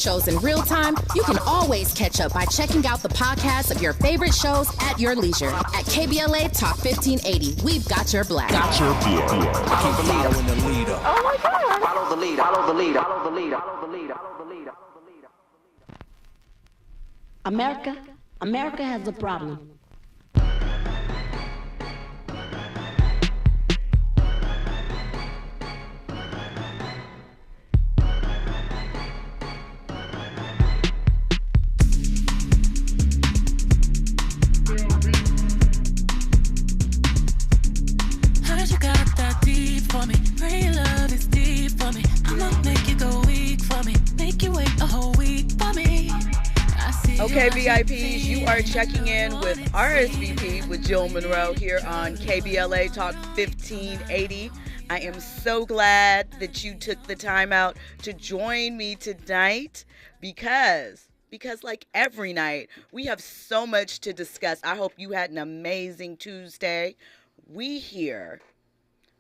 Shows in real time, you can always catch up by checking out the podcast of your favorite shows at your leisure. At KBLA Talk 1580, we've got your black. Follow the leader. Oh my God. Follow the leader. Follow the leader. Follow the leader. Follow the leader. Follow the leader. Follow the leader. America has a problem. Okay, VIPs, you are checking in with RSVP with Jill Munroe here on KBLA Talk 1580. I am so glad that you took the time out to join me tonight because like every night, we have so much to discuss. I hope you had an amazing Tuesday. We're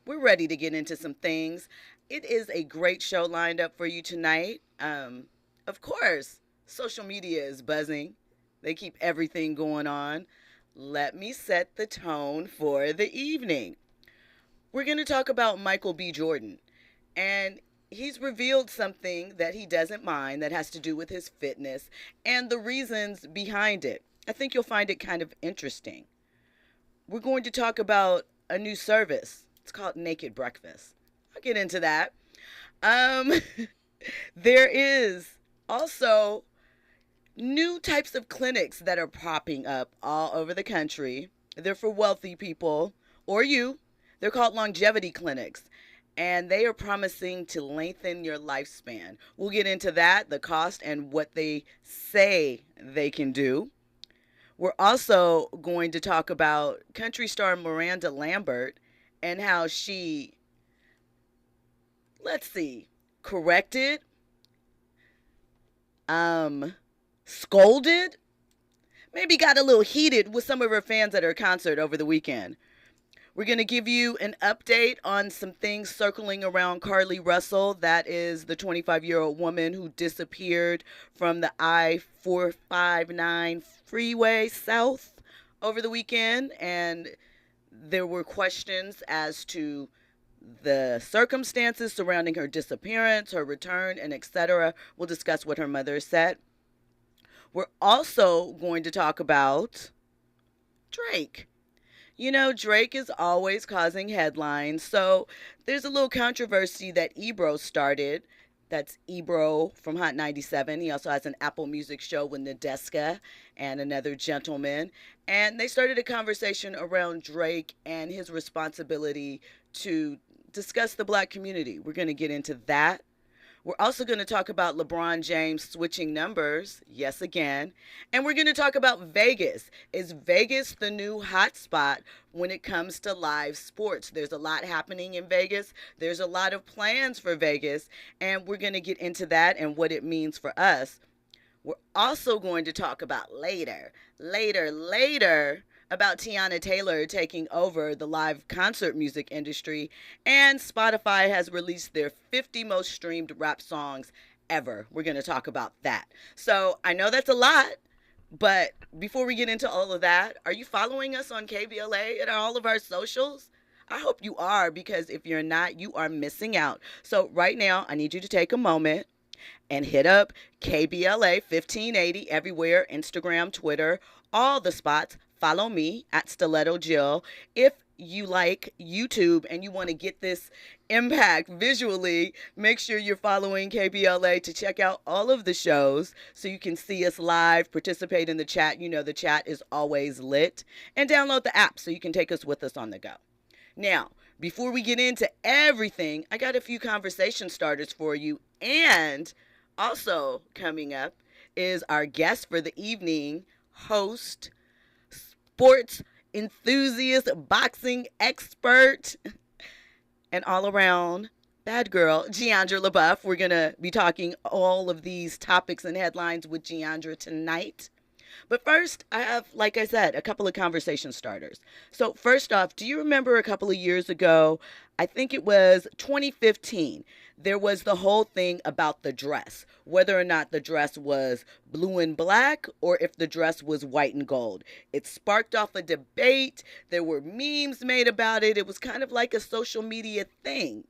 ready to get into some things. It is a great show lined up for you tonight. Of course, social media is buzzing. They keep everything going on. Let me set the tone for the evening. We're going to talk about Michael B. Jordan. And he's revealed something that he doesn't mind that has to do with his fitness and the reasons behind it. I think you'll find it kind of interesting. We're going to talk about a new service. It's called Naked Breakfast. I'll get into that. There is also new types of clinics that are popping up all over the country. They're for wealthy people or you. They're called longevity clinics, and they are promising to lengthen your lifespan. We'll get into that, the cost, and what they say they can do. We're also going to talk about country star Miranda Lambert and how she, corrected, scolded, maybe got a little heated with some of her fans at her concert over the weekend. We're going to give you an update on some things circling around Carlee Russell. That is the 25-year-old woman who disappeared from the I-459 freeway south over the weekend. And there were questions as to the circumstances surrounding her disappearance, her return, and etc. We'll discuss what her mother said. We're also going to talk about Drake. You know, Drake is always causing headlines. So there's a little controversy that Ebro started. That's Ebro from Hot 97. He also has an Apple Music show with Nadeska and another gentleman. And they started a conversation around Drake and his responsibility to discuss the black community. We're going to get into that. We're also going to talk about LeBron James switching numbers, yes again. And we're going to talk about Vegas. Is Vegas the new hotspot when it comes to live sports? There's a lot happening in Vegas. There's a lot of plans for Vegas. And we're going to get into that and what it means for us. We're also going to talk about later, about Tiana Taylor taking over the live concert music industry, and Spotify has released their 50 most streamed rap songs ever. We're going to talk about that. So I know that's a lot, but before we get into all of that, are you following us on KBLA and all of our socials? I hope you are, because if you're not, you are missing out. So right now, I need you to take a moment and hit up KBLA 1580 everywhere, Instagram, Twitter, all the spots. Follow me at Stiletto Jill. If you like YouTube and you want to get this impact visually, make sure you're following KBLA to check out all of the shows so you can see us live, participate in the chat. You know the chat is always lit. And download the app so you can take us with us on the go. Now, before we get into everything, I got a few conversation starters for you. And also coming up is our guest for the evening, host, sports enthusiast, boxing expert, and all around bad girl, Jeandra LeBeauf. We're going to be talking all of these topics and headlines with Jeandra tonight. But first, I have, like I said, a couple of conversation starters. So first off, do you remember a couple of years ago, I think it was 2015, there was the whole thing about the dress, whether or not the dress was blue and black or if the dress was white and gold. It sparked off a debate. There were memes made about it. It was kind of like a social media thing,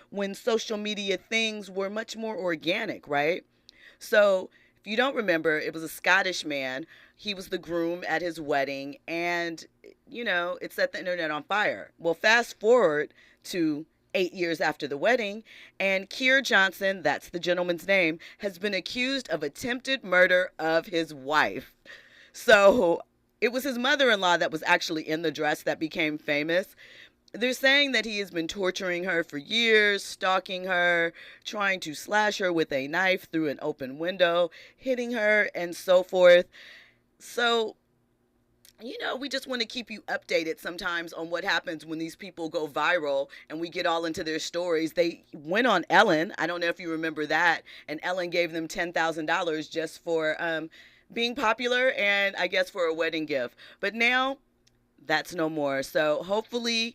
when social media things were much more organic, right? So if you don't remember, it was a Scottish man. He was the groom at his wedding, and, it set the internet on fire. Well, fast forward to 8 years after the wedding, and Keir Johnson, that's the gentleman's name, has been accused of attempted murder of his wife. So it was his mother-in-law that was actually in the dress that became famous. They're saying that he has been torturing her for years, stalking her, trying to slash her with a knife through an open window, hitting her, and so forth. So, we just want to keep you updated sometimes on what happens when these people go viral and we get all into their stories. They went on Ellen. I don't know if you remember that. And Ellen gave them $10,000 just for being popular and I guess for a wedding gift. But now that's no more. So hopefully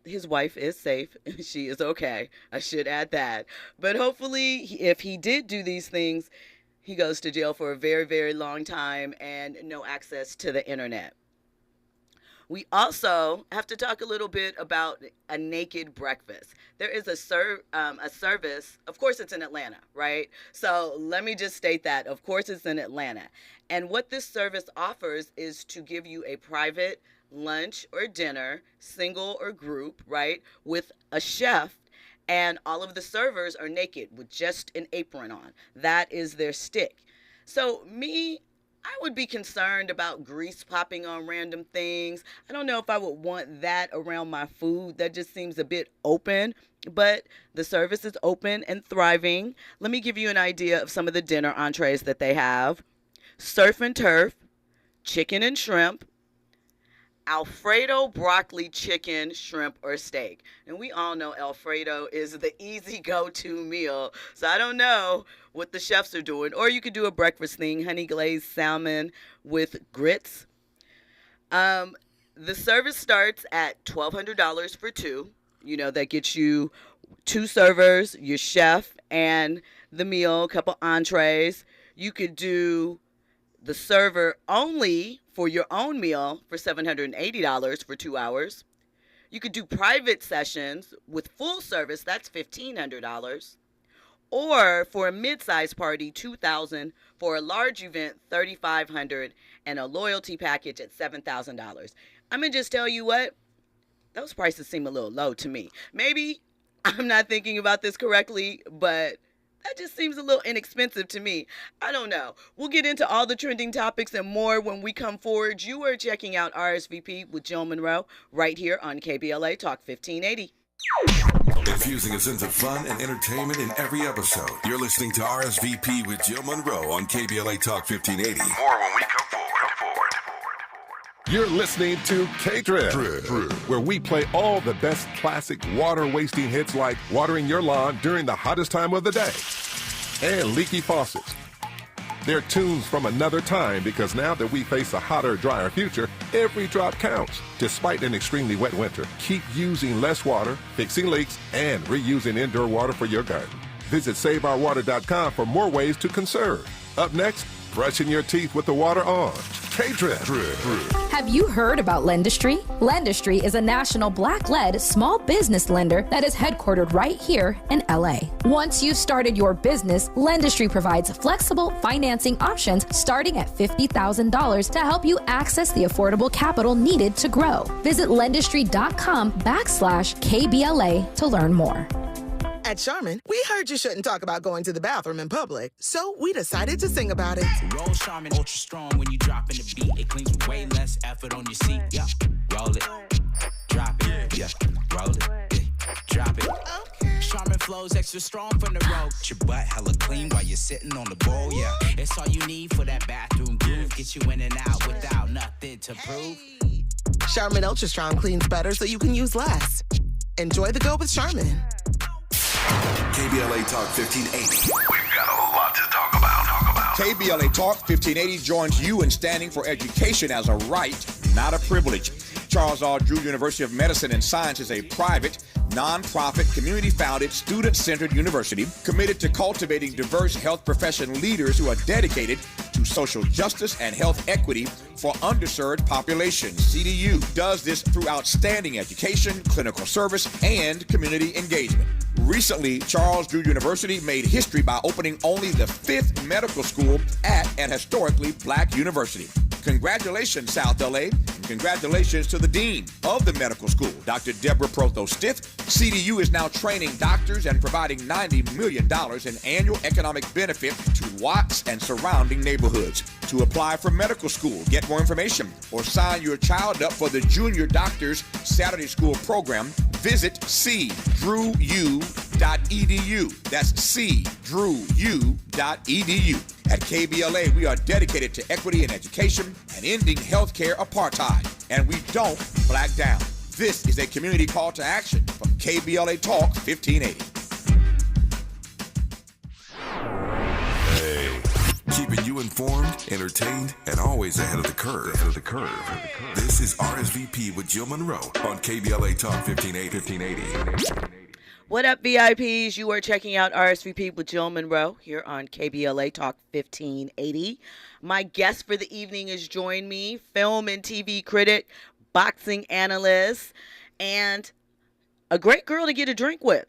his wife is safe. She is okay. I should add that. But hopefully if he did do these things, he goes to jail for a very, very long time and no access to the internet. We also have to talk a little bit about a naked breakfast. There is a service, of course it's in Atlanta, right? So let me just state that, of course it's in Atlanta. And what this service offers is to give you a private lunch or dinner, single or group, right, with a chef, and all of the servers are naked with just an apron on. That is their stick. So I would be concerned about grease popping on random things. I don't know if I would want that around my food. That just seems a bit open, but the service is open and thriving. Let me give you an idea of some of the dinner entrees that they have. Surf and turf, chicken and shrimp, Alfredo broccoli chicken, shrimp, or steak. And we all know Alfredo is the easy go-to meal. So I don't know what the chefs are doing. Or you could do a breakfast thing, honey glazed salmon with grits. The service starts at $1,200 for two. That gets you two servers, your chef, and the meal, a couple entrees. You could do the server only for your own meal for $780 for 2 hours. You could do private sessions with full service, that's $1,500. Or for a mid-size party, $2,000. For a large event, $3,500. And a loyalty package at $7,000. I'm going to just tell you what, those prices seem a little low to me. Maybe I'm not thinking about this correctly, but that just seems a little inexpensive to me. I don't know. We'll get into all the trending topics and more when we come forward. You are checking out RSVP with Jill Munroe right here on KBLA Talk 1580. Infusing a sense of fun and entertainment in every episode. You're listening to RSVP with Jill Munroe on KBLA Talk 1580. More when we come forward. You're listening to K-Drip, where we play all the best classic water-wasting hits like watering your lawn during the hottest time of the day and leaky faucets. They're tunes from another time because now that we face a hotter, drier future, every drop counts. Despite an extremely wet winter, keep using less water, fixing leaks, and reusing indoor water for your garden. Visit SaveOurWater.com for more ways to conserve. Up next, brushing your teeth with the water on. K-Drip. Have you heard about Lendistry? Lendistry is a national black-led small business lender that is headquartered right here in LA. Once you've started your business, Lendistry provides flexible financing options starting at $50,000 to help you access the affordable capital needed to grow. Visit lendistry.com/KBLA to learn more. At Charmin, we heard you shouldn't talk about going to the bathroom in public, so we decided to sing about it. Roll Charmin ultra strong when you drop in the beat. It cleans with way less effort on your seat. Yeah, roll it, drop it. Yeah, roll it, drop it. Okay. Charmin flows extra strong from the road. Your butt hella clean while you're sitting on the bowl. Yeah, it's all you need for that bathroom groove. Get you in and out without nothing to prove. Charmin Ultra Strong cleans better so you can use less. Enjoy the go with Charmin. KBLA Talk 1580. We've got a lot to talk about. KBLA Talk 1580 joins you in standing for education as a right, not a privilege. Charles R. Drew University of Medicine and Science is a private, nonprofit, community-founded, student-centered university committed to cultivating diverse health profession leaders who are dedicated to social justice and health equity for underserved populations. CDU does this through outstanding education, clinical service, and community engagement. Recently, Charles Drew University made history by opening only the 5th medical school at an historically black university. Congratulations, South LA, and congratulations to the dean of the medical school, Dr. Deborah Protho-Stith. CDU is now training doctors and providing $90 million in annual economic benefit to Watts and surrounding neighborhoods. To apply for medical school, get more information, or sign your child up for the Junior Doctors Saturday School program, visit cdrewu.edu. That's cdrewu.edu. At KBLA, we are dedicated to equity in education and ending healthcare apartheid, and we don't black down. This is a community call to action from KBLA Talk 1580. Keeping you informed, entertained, and always ahead of the curve. This is RSVP with Jill Munroe on KBLA Talk 1580. What up, VIPs? You are checking out RSVP with Jill Munroe here on KBLA Talk 1580. My guest for the evening is join me, film and TV critic, boxing analyst, and a great girl to get a drink with.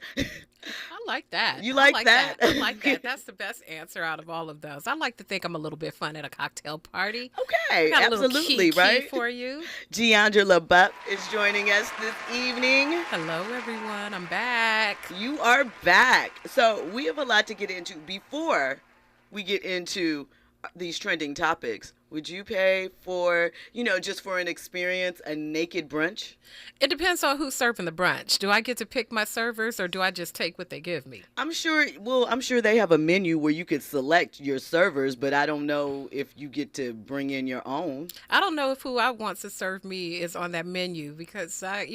I like that. You like that? I like that. That's the best answer out of all of those. I like to think I'm a little bit fun at a cocktail party. Okay, got absolutely, a little right? for you. Jeandra LeBeauf is joining us this evening. Hello, everyone. I'm back. You are back. So we have a lot to get into. Before we get into these trending topics, would you pay for, just for an experience, a naked brunch? It depends on who's serving the brunch. Do I get to pick my servers or do I just take what they give me? I'm sure they have a menu where you could select your servers, but I don't know if you get to bring in your own. I don't know if who I want to serve me is on that menu because I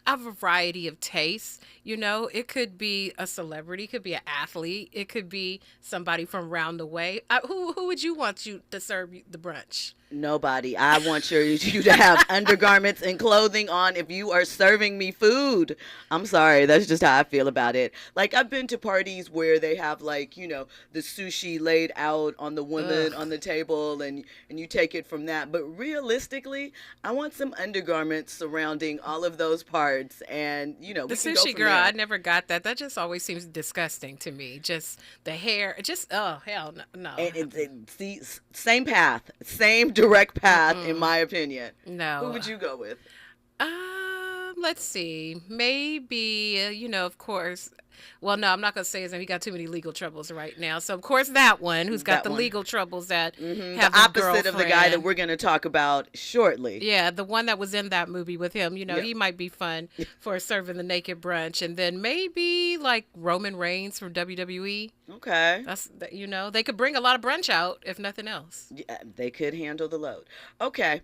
have a variety of tastes. It could be a celebrity, it could be an athlete, it could be somebody from around the way. Who would you want to serve you the brunch? Nobody. I want you to have undergarments and clothing on if you are serving me food. I'm sorry. That's just how I feel about it. Like, I've been to parties where they have, the sushi laid out on the woman on the table and you take it from that. But realistically, I want some undergarments surrounding all of those parts. And, we the can sushi go from girl, there. I never got that. That just always seems disgusting to me. Just the hair. Oh, hell no. And see, same path. Same direct path, in my opinion. No. Who would you go with? Let's see. Maybe, of course. Well, no, I'm not going to say his name. He got too many legal troubles right now. So, of course, that one who's got the legal troubles that have the opposite of the guy that we're going to talk about shortly. Yeah, the one that was in that movie with him. He might be fun for serving the naked brunch. And then maybe like Roman Reigns from WWE. Okay. That's, they could bring a lot of brunch out, if nothing else. Yeah, they could handle the load. Okay.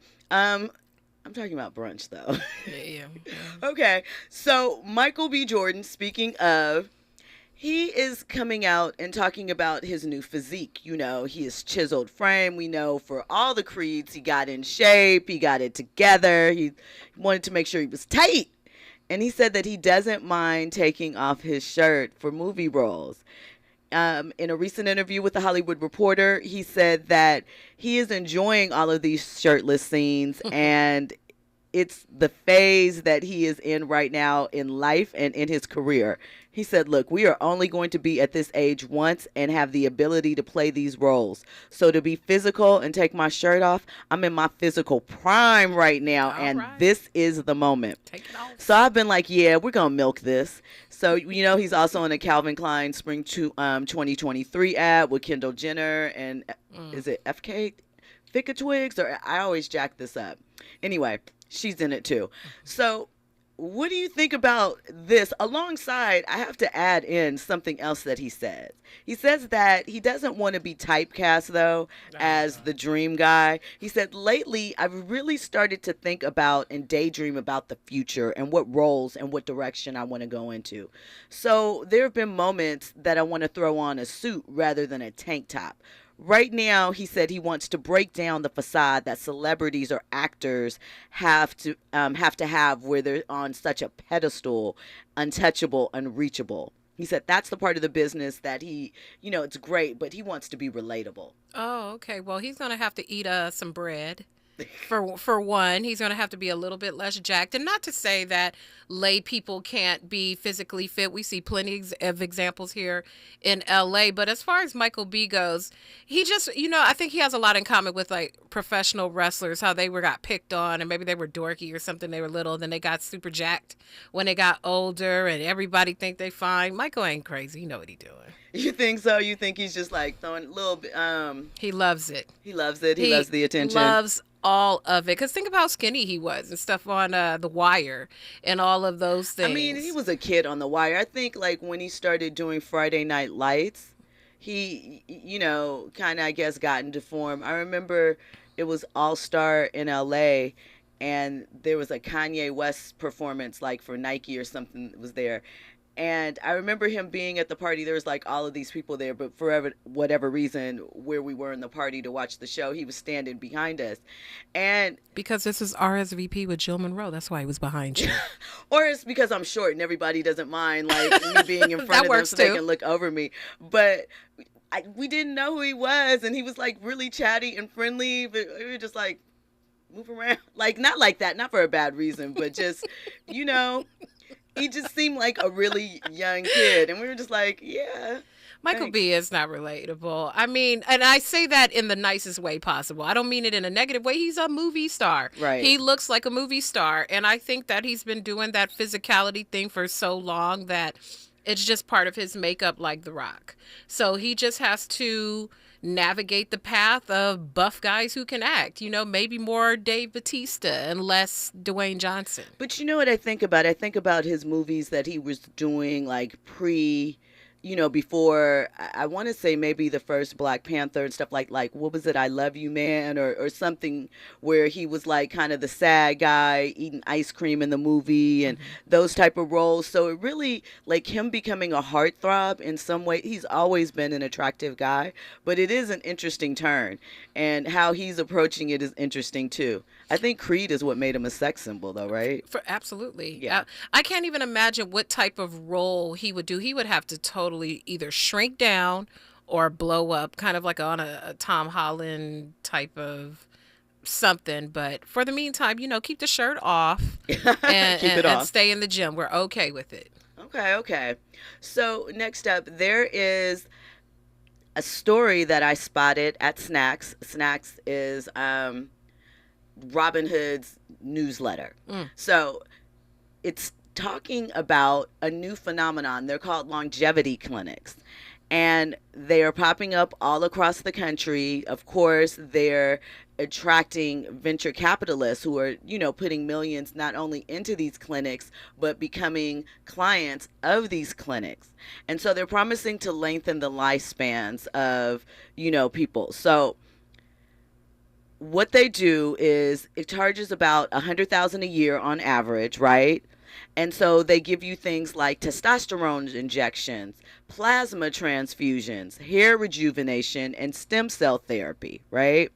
I'm talking about brunch, though. Yeah. Okay. So, Michael B. Jordan, speaking of, he is coming out and talking about his new physique. His chiseled frame. We know for all the creeds, he got in shape. He got it together. He wanted to make sure he was tight. And he said that he doesn't mind taking off his shirt for movie roles. In a recent interview with The Hollywood Reporter, he said that he is enjoying all of these shirtless scenes and it's the phase that he is in right now in life and in his career. He said, look, we are only going to be at this age once and have the ability to play these roles. So to be physical and take my shirt off, I'm in my physical prime right now. This is the moment. Take it off. So I've been like, yeah, we're going to milk this. So, he's also in a Calvin Klein Spring 2023 ad with Kendall Jenner and is it FK Ficka Twigs? Or I always jack this up. Anyway, she's in it too. So what do you think about this? Alongside, I have to add in something else that he says. He says that he doesn't want to be typecast, though, as the dream guy. He said, lately, I've really started to think about and daydream about the future and what roles and what direction I want to go into. So there have been moments that I want to throw on a suit rather than a tank top. right now, he said he wants to break down the facade that celebrities or actors have to have where they're on such a pedestal, untouchable, unreachable. He said that's the part of the business that he, it's great, but he wants to be relatable. Oh, okay. Well, he's going to have to eat some bread. For one, he's going to have to be a little bit less jacked. And not to say that lay people can't be physically fit. We see plenty of examples here in LA. But as far as Michael B goes, he just, I think he has a lot in common with like professional wrestlers, how they got picked on and maybe they were dorky or something. They were little, then they got super jacked when they got older and everybody think they fine. Michael ain't crazy. He know what he doing. You think so? You think he's just like throwing a little bit? He loves it. He loves it. He loves the attention. Loves all of it. Because think of how skinny he was and stuff on The Wire and all of those things. I mean, he was a kid on The Wire. I think like when he started doing Friday Night Lights, he, kind of, I guess, got into form. I remember it was All Star in LA and there was a Kanye West performance like for Nike or something that was there. And I remember him being at the party. There was like all of these people there, but for whatever reason, where we were in the party to watch the show, he was standing behind us. And because this is RSVP with Jill Munroe, that's why he was behind you. Or it's because I'm short and everybody doesn't mind like me being in front of them so they can look over me. But we didn't know who he was, and he was like really chatty and friendly, but we were just like, move around. Like, not like that, not for a bad reason, but just, he just seemed like a really young kid. And we were just like, yeah. Michael B is not relatable. I mean, and I say that in the nicest way possible. I don't mean it in a negative way. He's a movie star. Right. He looks like a movie star. And I think that he's been doing that physicality thing for so long that it's just part of his makeup like The Rock. So he just has to navigate the path of buff guys who can act, maybe more Dave Bautista and less Dwayne Johnson. But you know what I think about? I think about his movies that he was doing like before, I want to say maybe the first Black Panther and stuff like what was it, I Love You Man or something, where he was like kind of the sad guy eating ice cream in the movie and those type of roles. So it really, like him becoming a heartthrob in some way, he's always been an attractive guy, but it is an interesting turn. And how he's approaching it is interesting too. I think Creed is what made him a sex symbol though, right? Absolutely. Yeah. I can't even imagine what type of role he would do. He would have to totally either shrink down or blow up, kind of like on a Tom Holland type of something. But for the meantime, keep the shirt off and, keep it off. And stay in the gym. We're okay with it. Okay. So next up, there is a story that I spotted at Snacks. Snacks is Robin Hood's newsletter. So it's talking about a new phenomenon. They're called longevity clinics. And they are popping up all across the country. Of course, they're attracting venture capitalists who are, putting millions not only into these clinics, but becoming clients of these clinics. And so they're promising to lengthen the lifespans of, people. So what they do is it charges about $100,000 a year on average, right? And so they give you things like testosterone injections, plasma transfusions, hair rejuvenation, and stem cell therapy, right?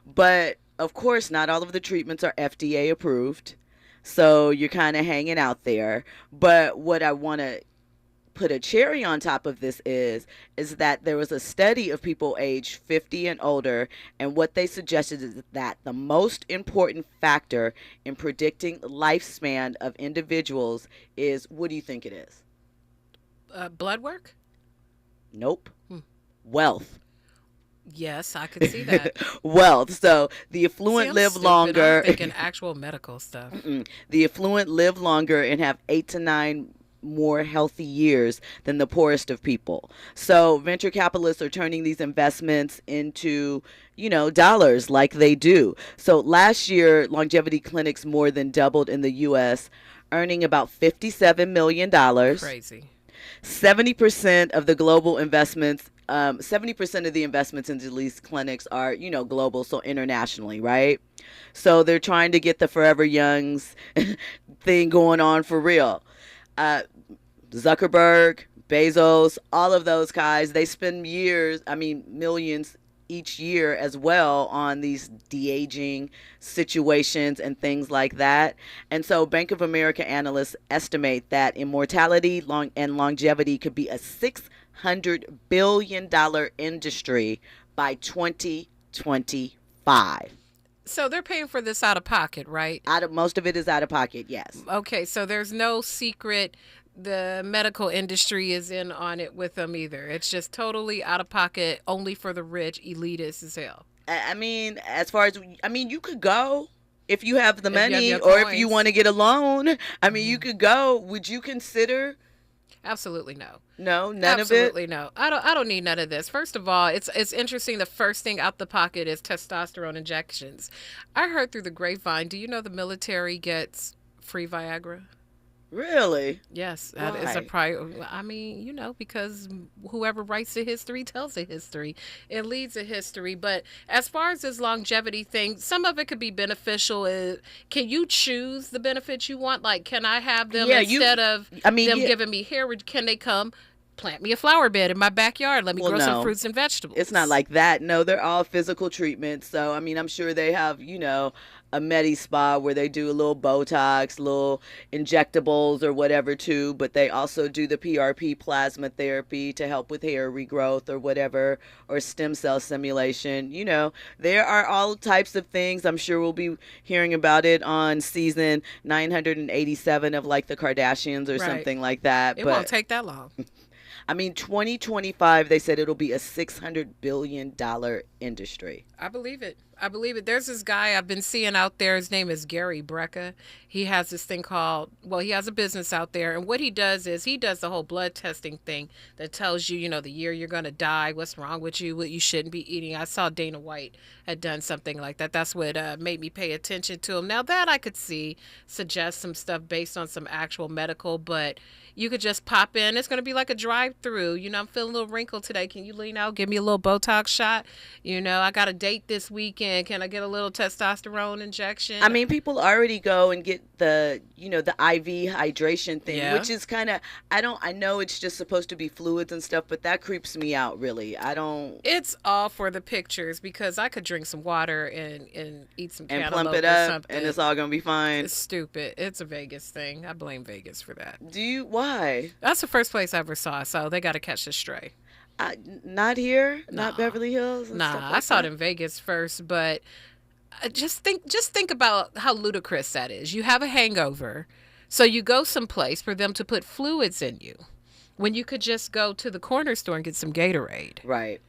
But of course, not all of the treatments are FDA approved. So you're kind of hanging out there. But what I want to put a cherry on top of this is that there was a study of people aged 50 and older, and what they suggested is that the most important factor in predicting lifespan of individuals is, what do you think it is? Blood work? Nope. Wealth. Yes, I could see that. Wealth. So the affluent live longer. I'm thinking actual medical stuff. The affluent live longer and have 8 to 9 more healthy years than the poorest of people. So venture capitalists are turning these investments into, dollars like they do. So last year, longevity clinics more than doubled in the U.S., earning about $57 million. Crazy. 70% of the global investments, 70% of the investments into these clinics are, global, so internationally, right? So they're trying to get the Forever Youngs thing going on for real. Zuckerberg, Bezos, all of those guys, they spend millions each year as well on these de-aging situations and things like that. And so Bank of America analysts estimate that immortality and longevity could be a $600 billion industry by 2025. So they're paying for this out of pocket, right? Most of it is out of pocket, yes. Okay, so there's no secret the medical industry is in on it with them either. It's just totally out of pocket, only for the rich, elitist as hell. I mean, you could go if you have the money, have or coins. if you want to get a loan. I mean, you could go. Would you consider? Absolutely no. No, none of it. Absolutely no. I don't need none of this. First of all, it's interesting. The first thing out the pocket is testosterone injections. I heard through the grapevine. Do you know the military gets free Viagra? Really? Yes, that is a I mean, because whoever writes the history tells the history. It leads a history. But as far as this longevity thing, some of it could be beneficial. Can you choose the benefits you want? Like, can I have them instead of them giving me hair? Can they come plant me a flower bed in my backyard? Let me grow some fruits and vegetables. It's not like that. No, they're all physical treatments. So, I mean, I'm sure they have, a Medi Spa where they do a little Botox, little injectables or whatever too, but they also do the PRP plasma therapy to help with hair regrowth or whatever, or stem cell stimulation. There are all types of things. I'm sure we'll be hearing about it on season 987 of like the Kardashians or something like that. It won't take that long. I mean, 2025, they said it'll be a $600 billion industry. I believe it. There's this guy I've been seeing out there. His name is Gary Brecka. He has this thing he has a business out there. And what he does is he does the whole blood testing thing that tells you, the year you're going to die, what's wrong with you, what you shouldn't be eating. I saw Dana White had done something like that. That's what made me pay attention to him. Now that I could suggest some stuff based on some actual medical, but you could just pop in. It's going to be like a drive-through. I'm feeling a little wrinkled today. Can you lean out, give me a little Botox shot? I got a date this weekend. Can I get a little testosterone injection? I mean, people already go and get the IV hydration thing, which is kind of, I know it's just supposed to be fluids and stuff, but that creeps me out, really. It's all for the pictures, because I could drink some water and eat some cantaloupe plump it or up, something. and it's all going to be fine. It's stupid. It's a Vegas thing. I blame Vegas for that. Why? That's the first place I ever saw, so they got to catch this stray. Not here, not Beverly Hills. I saw it in Vegas first, but just think about how ludicrous that is. You have a hangover, so you go someplace for them to put fluids in you, when you could just go to the corner store and get some Gatorade. Right.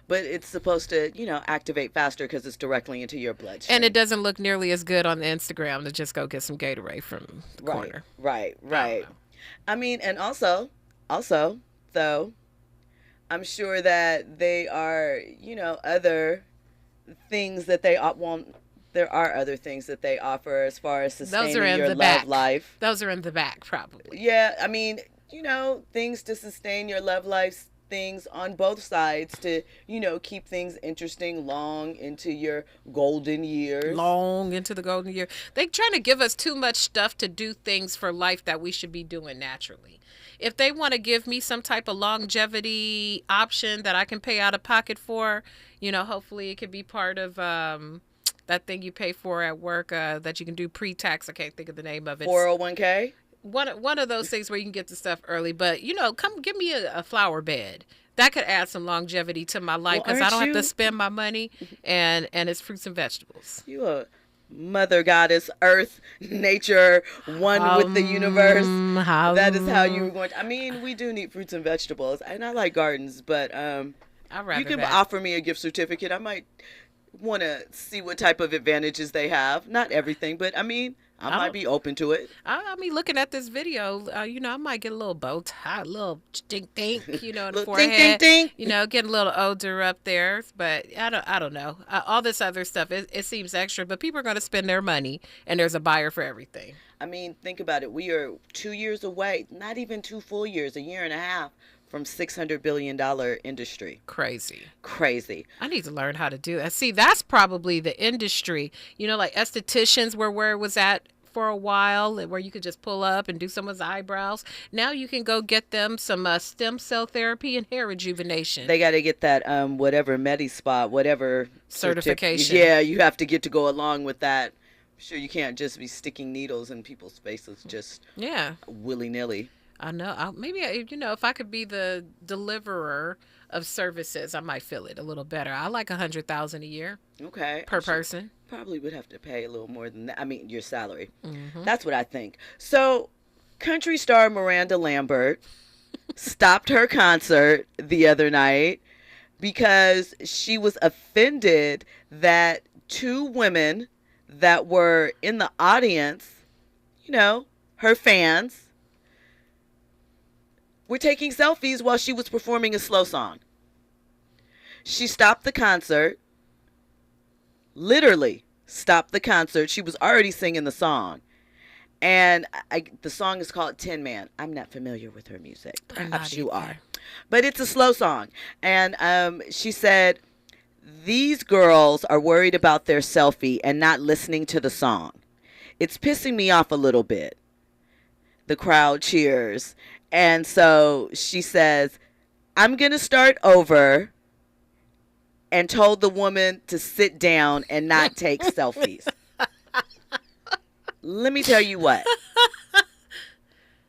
But it's supposed to, activate faster because it's directly into your bloodstream. And it doesn't look nearly as good on the Instagram to just go get some Gatorade from the corner. Right. I mean, and also, though, I'm sure that they are, other things that they want. There are other things that they offer as far as sustaining your love life. Those are in the back, probably. Yeah, I mean, things to sustain your love life, things on both sides to, keep things interesting long into your golden years. Long into the golden year. They're trying to give us too much stuff to do things for life that we should be doing naturally. If they want to give me some type of longevity option that I can pay out of pocket for, hopefully it could be part of that thing you pay for at work that you can do pre-tax. I can't think of the name of it. 401k? One of those things where you can get the stuff early. But, come give me a flower bed. That could add some longevity to my life, because I don't have to spend my money, and it's fruits and vegetables. You a mother goddess, earth, nature, one with the universe. That is how you were going to. I mean, we do need fruits and vegetables, and I like gardens, but you can offer me a gift certificate. I might want to see what type of advantages they have. Not everything, but I mean, I might be open to it. I mean, looking at this video, I might get a little bow tie, a little dink, in the forehead. Dink. Get a little odor up there. But I don't know. All this other stuff, it seems extra, but people are going to spend their money, and there's a buyer for everything. I mean, think about it. We are 2 years away, not even 2 full years, a year and a half, from $600 billion industry. Crazy. I need to learn how to do that. See, that's probably the industry, like estheticians were where it was at for a while where you could just pull up and do someone's eyebrows. Now you can go get them some stem cell therapy and hair rejuvenation. They got to get that whatever Medi-Spa, whatever certification. Yeah, you have to get to go along with that. I'm sure you can't just be sticking needles in people's faces just willy-nilly. I know. Maybe, if I could be the deliverer of services, I might feel it a little better. I like $100,000 a year. Okay. Per person. Probably would have to pay a little more than that. I mean, your salary. Mm-hmm. That's what I think. So, country star Miranda Lambert stopped her concert the other night because she was offended that two women that were in the audience, her fans, were taking selfies while she was performing a slow song. She stopped the concert, literally stopped the concert. She was already singing the song. And the song is called Tin Man. I'm not familiar with her music. Perhaps you are. But it's a slow song. And she said, these girls are worried about their selfie and not listening to the song. It's pissing me off a little bit. The crowd cheers. And so she says, I'm going to start over, and told the woman to sit down and not take selfies. Let me tell you what.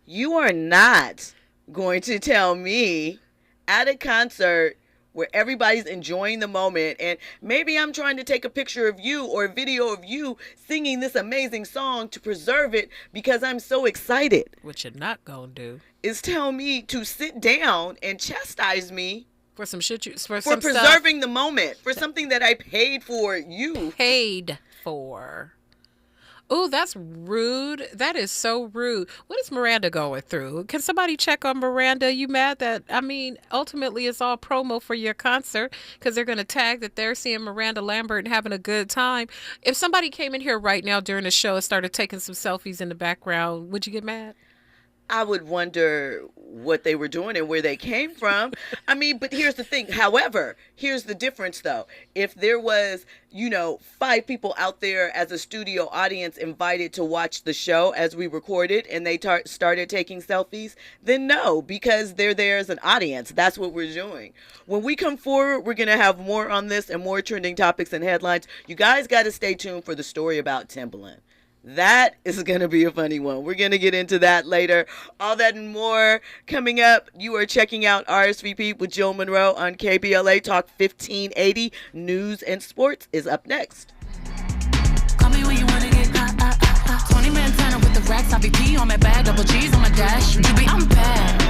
You are not going to tell me at a concert where everybody's enjoying the moment, and maybe I'm trying to take a picture of you or a video of you singing this amazing song to preserve it because I'm so excited. What you're not gonna do is tell me to sit down and chastise me for some shit for preserving the moment, for something that I paid for. Oh, that's rude. That is so rude. What is Miranda going through? Can somebody check on Miranda? You mad that, ultimately it's all promo for your concert because they're going to tag that they're seeing Miranda Lambert and having a good time. If somebody came in here right now during the show and started taking some selfies in the background, would you get mad? I would wonder what they were doing and where they came from. But here's the thing. However, here's the difference, though. If there was, 5 people out there as a studio audience invited to watch the show as we recorded and they started taking selfies, then no, because they're there as an audience. That's what we're doing. When we come forward, we're going to have more on this and more trending topics and headlines. You guys got to stay tuned for the story about Timbaland. That is going to be a funny one. We're going to get into that later. All that and more coming up. You are checking out RSVP with Jill Munroe on KBLA Talk 1580. News and sports is up next. Call me when you want to get 20 Montana with the racks. IBP on my bag, double G's on my dash. I'm bad.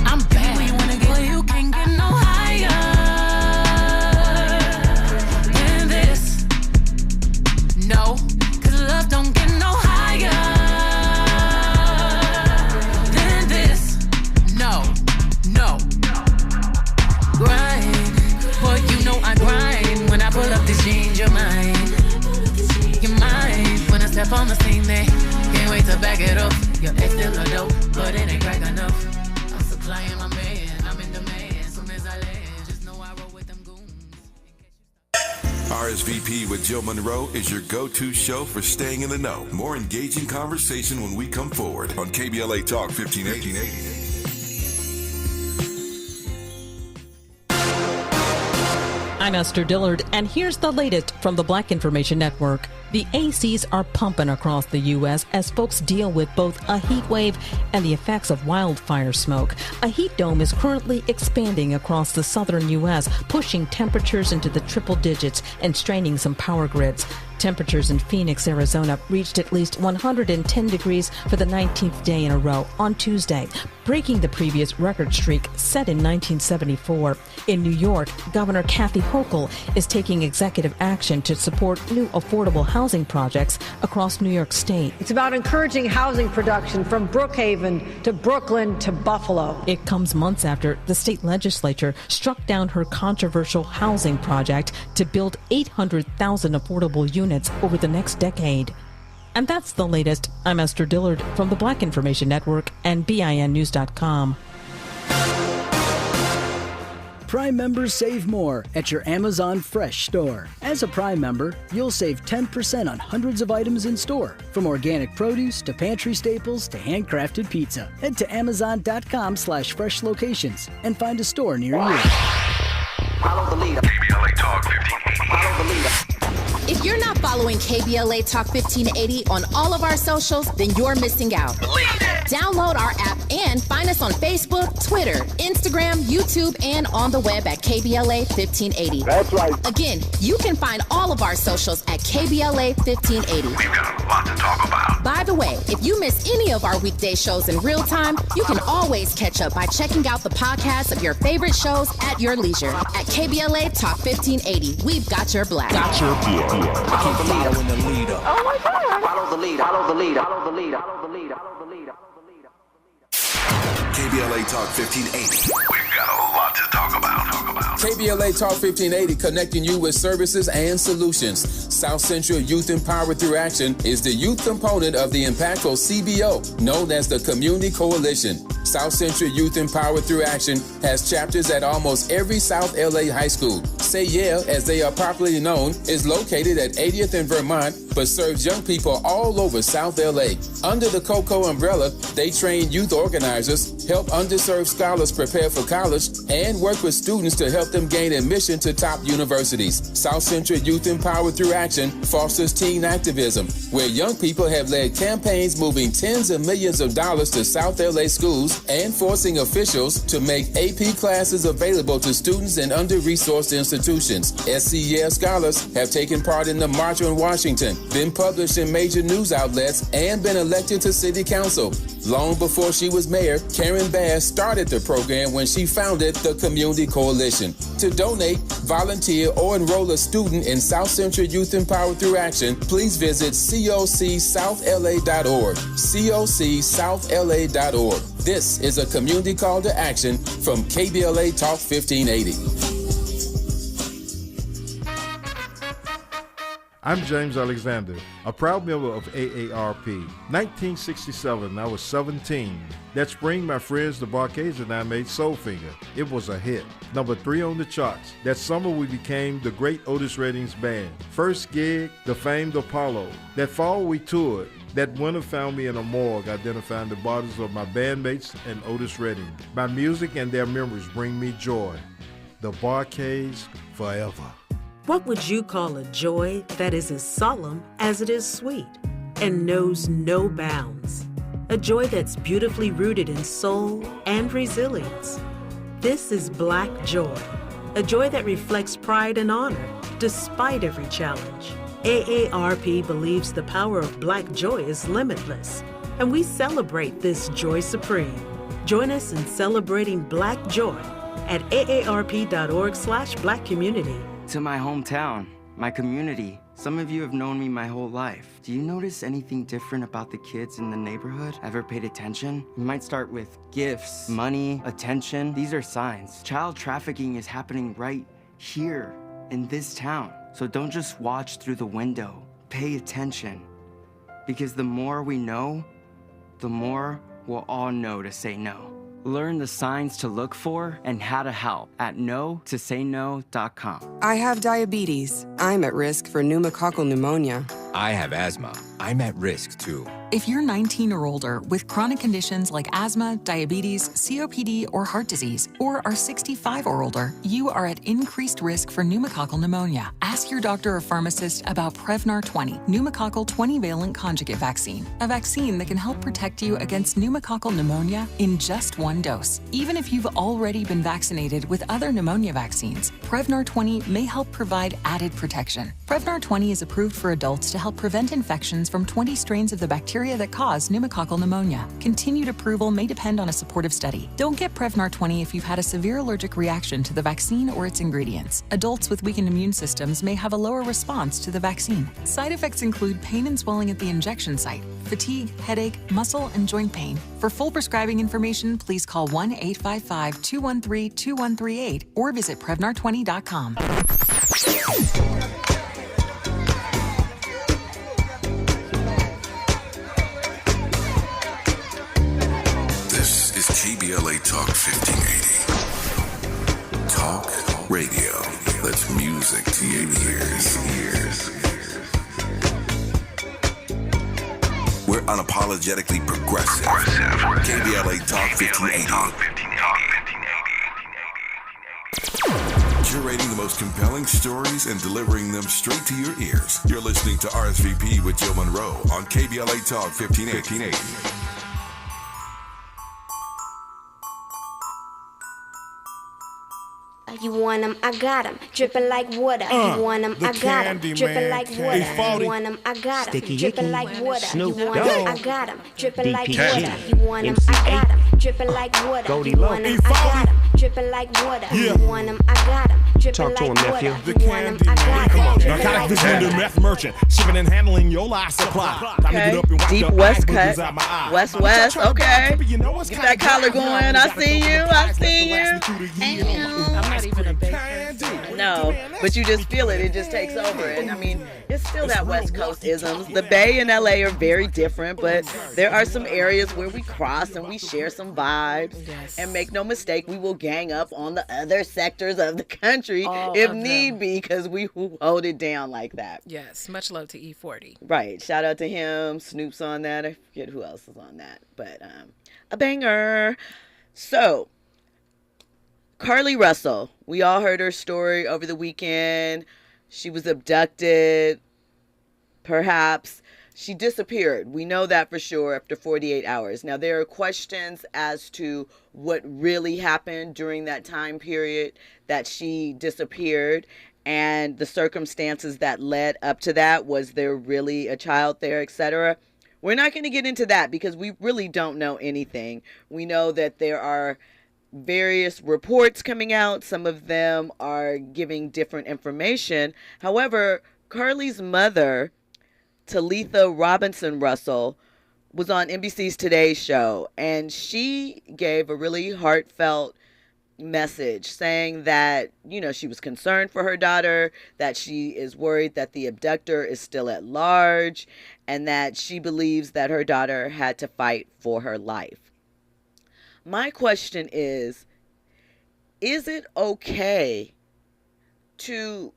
I'm bad. When you want to get, well, you can't get no higher than this. No. Love don't get no higher than this. No. Grind. Boy, I grind. When I pull up these jeans, you're mine. You're mine. When I step on the scene, they can't wait to back it up. Your ex still a dope, but it ain't crack enough. I'm supplying my man. I'm in demand. Soon as I land, just know I roll with them goons. RSVP with Jill Munroe is your go-to show for staying in the know. More engaging conversation when we come forward on KBLA Talk 1580. I'm Esther Dillard, and here's the latest from the Black Information Network. The ACs are pumping across the U.S. as folks deal with both a heat wave and the effects of wildfire smoke. A heat dome is currently expanding across the southern U.S., pushing temperatures into the triple digits and straining some power grids. Temperatures in Phoenix, Arizona reached at least 110 degrees for the 19th day in a row on Tuesday, breaking the previous record streak set in 1974. In New York, Governor Kathy Hochul is taking executive action to support new affordable housing projects across New York State. It's about encouraging housing production from Brookhaven to Brooklyn to Buffalo. It comes months after the state legislature struck down her controversial housing project to build 800,000 affordable units over the next decade. And that's the latest. I'm Esther Dillard from the Black Information Network and BINnews.com. Prime members save more at your Amazon Fresh store. As a Prime member, you'll save 10% on hundreds of items in store, from organic produce to pantry staples to handcrafted pizza. Head to Amazon.com/fresh locations and find a store near you. Follow the leader. KBLA Talk 1580. Follow the leader. If you're not following KBLA Talk 1580 on all of our socials, then you're missing out. Download our app and find us on Facebook, Twitter, Instagram, YouTube, and on the web at KBLA 1580. That's right. Again, you can find all of our socials at KBLA 1580. We've got a lot to talk about. By the way, if you miss any of our weekday shows in real time, you can always catch up by checking out the podcast of your favorite shows at your leisure. At KBLA Talk 1580, we've got your black. Follow the leader. Oh my God. Follow the leader. Follow the leader. Follow the leader. Follow the leader. Follow the leader. KBLA Talk 1580. We've got a lot to talk about. KBLA Talk 1580, connecting you with services and solutions. South Central Youth Empowered Through Action is the youth component of the impactful CBO, known as the Community Coalition. South Central Youth Empowered Through Action has chapters at almost every South LA high school. Say Yeah, as they are popularly known, is located at 80th and Vermont, but serves young people all over South LA. Under the COCO umbrella, they train youth organizers, help underserved scholars prepare for college, and work with students to help them gain admission to top universities. South Central Youth Empowered Through Action fosters teen activism, where young people have led campaigns moving tens of millions of dollars to South LA schools and forcing officials to make AP classes available to students in under-resourced institutions. SCEL scholars have taken part in the March on Washington, been published in major news outlets, and been elected to city council. Long before she was mayor, Karen Bass started the program when she founded the Community Coalition. To donate, volunteer, or enroll a student in South Central Youth Empowered Through Action, please visit cocsouthla.org. cocsouthla.org. This is a community call to action from KBLA Talk 1580. I'm James Alexander, a proud member of AARP. 1967, I was 17. That spring, my friends, the Barcades, and I made Soulfinger. It was a hit. Number 3 on the charts. That summer, we became the great Otis Redding's band. First gig, the famed Apollo. That fall, we toured. That winter found me in a morgue identifying the bodies of my bandmates and Otis Redding. My music and their memories bring me joy. The Barcades, forever. What would you call a joy that is as solemn as it is sweet and knows no bounds? A joy that's beautifully rooted in soul and resilience. This is Black Joy, a joy that reflects pride and honor despite every challenge. AARP believes the power of Black joy is limitless, and we celebrate this joy supreme. Join us in celebrating Black joy at aarp.org/blackcommunity. To my hometown, my community. Some of you have known me my whole life. Do you notice anything different about the kids in the neighborhood? Ever paid attention? You might start with gifts, money, attention. These are signs. Child trafficking is happening right here in this town. So don't just watch through the window. Pay attention. Because the more we know, the more we'll all know to say no. Learn the signs to look for and how to help at no-to-say-no.com. I have diabetes. I'm at risk for pneumococcal pneumonia. I have asthma. I'm at risk too. If you're 19 or older with chronic conditions like asthma, diabetes, COPD, or heart disease, or are 65 or older, you are at increased risk for pneumococcal pneumonia. Ask your doctor or pharmacist about Prevnar 20, pneumococcal 20-valent conjugate vaccine, a vaccine that can help protect you against pneumococcal pneumonia in just one dose. Even if you've already been vaccinated with other pneumonia vaccines, Prevnar 20 may help provide added protection. Prevnar 20 is approved for adults to help prevent infections from 20 strains of the bacteria that cause pneumococcal pneumonia. Continued approval may depend on a supportive study. Don't get Prevnar 20 if you've had a severe allergic reaction to the vaccine or its ingredients. Adults with weakened immune systems may have a lower response to the vaccine. Side effects include pain and swelling at the injection site, fatigue, headache, muscle, and joint pain. For full prescribing information, please call 1-855-213-2138 or visit Prevnar20.com. KBLA Talk 1580. Talk Radio. That's music to your ears. We're unapologetically progressive. KBLA Talk 1580. Curating the most compelling stories and delivering them straight to your ears. You're listening to RSVP with Jill Munroe on KBLA Talk 1580. You want 'em, I got 'em, dripping like water. You want 'em, I got 'em, dripping like water. You want 'em, I got 'em, dripping like water. You want 'em, I got 'em, dripping like water. You want 'em, I got 'em, dripping like water. You want 'em, I got 'em, dripping like water. You want 'em, I got 'em, dripping like water. You want 'em, I got 'em, dripping like water. Meth merchant, shipping and handling your life supply. Okay, deep West cut, West, okay. Get that collar going. I see you. I'm not even a big fan. No, but you just feel it. It just takes over. And I mean, it's still that West Coast isms. The Bay and LA are very different, but there are some areas where we cross and we share some vibes. Yes. And make no mistake, we will gang up on the other sectors of the country if need be, because we hold it down like that. Yes, much love to E40. Right. Shout out to him. Snoop's on that. I forget who else is on that, but a banger. So, Carlee Russell, we all heard her story over the weekend. She was abducted, perhaps. She disappeared. We know that for sure after 48 hours. Now, there are questions as to what really happened during that time period that she disappeared and the circumstances that led up to that. Was there really a child there, etc.? We're not going to get into that because we really don't know anything. We know that there are various reports coming out. Some of them are giving different information. However, Carlee's mother, Talitha Robinson Russell, was on NBC's Today Show, and she gave a really heartfelt message saying that, you know, she was concerned for her daughter, that she is worried that the abductor is still at large, and that she believes that her daughter had to fight for her life. My question is it okay to